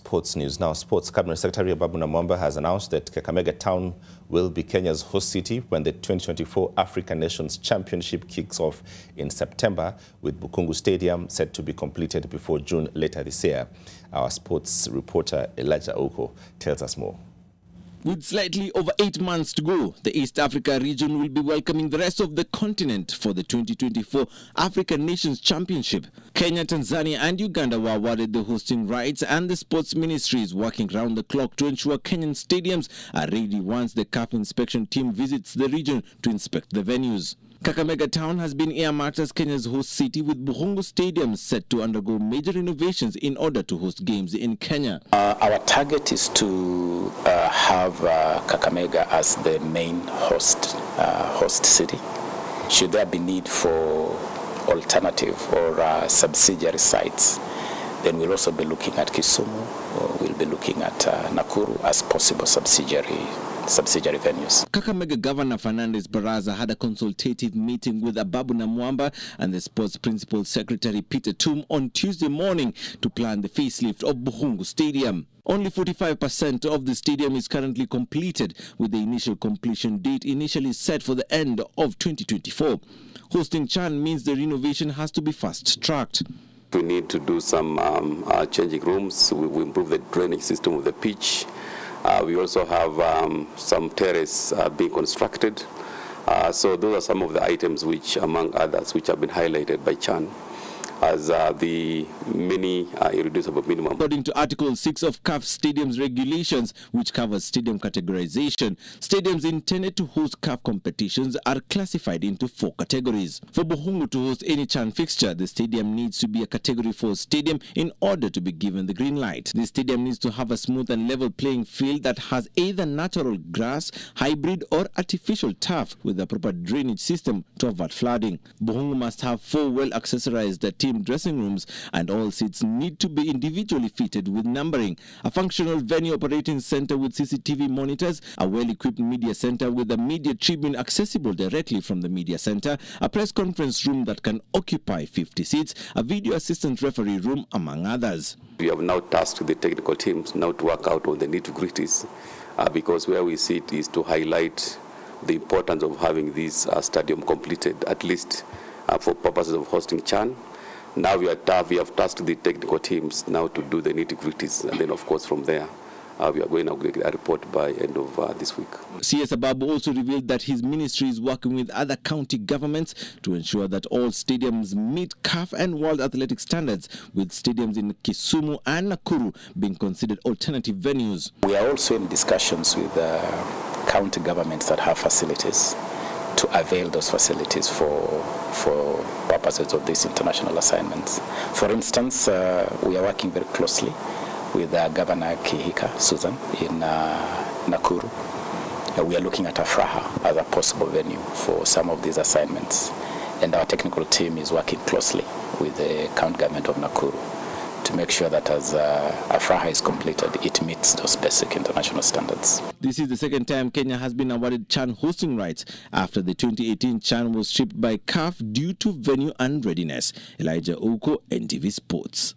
sports news. Now, Sports Cabinet Secretary Ababu Namwamba has announced that Kakamega town will be Kenya's host city when the 2024 African Nations Championship kicks off in September, with Bukungu Stadium set to be completed before June later this year. Our sports reporter Elijah Oko tells us more. With slightly over 8 months to go, the East Africa region will be welcoming the rest of the continent for the 2024 African Nations Championship. Kenya, Tanzania and Uganda were awarded the hosting rights, and the sports ministry is working round the clock to ensure Kenyan stadiums are ready once the CAF inspection team visits the region to inspect the venues. Kakamega town has been earmarked as Kenya's host city, with Bukungu Stadium set to undergo major renovations in order to host games in Kenya. Our target is to have Kakamega as the main host city. Should there be need for alternative or subsidiary sites, then we'll also be looking at Kisumu, or we'll be looking at Nakuru as possible subsidiary venues. Kakamega Governor Fernandez Baraza had a consultative meeting with Ababu Namwamba and the Sports Principal Secretary Peter Tum on Tuesday morning to plan the facelift of Bukungu Stadium. Only 45% of the stadium is currently completed, with the initial completion date initially set for the end of 2024. Hosting CHAN means the renovation has to be fast-tracked. We need to do some changing rooms. We improve the drainage system of the pitch. We also have some terrace being constructed. So those are some of the items which, among others, which have been highlighted by CHAN as the mini irreducible minimum. According to Article 6 of CAF Stadiums Regulations, which covers stadium categorization, stadiums intended to host CAF competitions are classified into 4 categories. For Bukungu to host any CHAN fixture, the stadium needs to be a Category 4 stadium in order to be given the green light. The stadium needs to have a smooth and level playing field that has either natural grass, hybrid or artificial turf, with a proper drainage system to avert flooding. Bukungu must have 4 well-accessorized team dressing rooms, and all seats need to be individually fitted with numbering, a functional venue operating center with CCTV monitors, a well-equipped media center with a media tribune accessible directly from the media center, a press conference room that can occupy 50 seats, a video assistant referee room, among others. We have now tasked the technical teams now to work out on the nitty-gritties, because where we sit is to highlight the importance of having this stadium completed, at least for purposes of hosting CHAN. Now we have tasked the technical teams now to do the nitty-gritties, and then of course from there we are going to get a report by end of this week. CS Ababu also revealed that his ministry is working with other county governments to ensure that all stadiums meet CAF and World Athletic standards, with stadiums in Kisumu and Nakuru being considered alternative venues. We are also in discussions with county governments that have facilities to avail those facilities for purposes of these international assignments. For instance, we are working very closely with Governor Kihika, Susan, in Nakuru. We are looking at Afraha as a possible venue for some of these assignments. And our technical team is working closely with the county government of Nakuru to make sure that as Afraha is completed, it meets those basic international standards. This is the second time Kenya has been awarded CHAN hosting rights after the 2018 CHAN was stripped by CAF due to venue unreadiness. Elijah Oko, NTV Sports.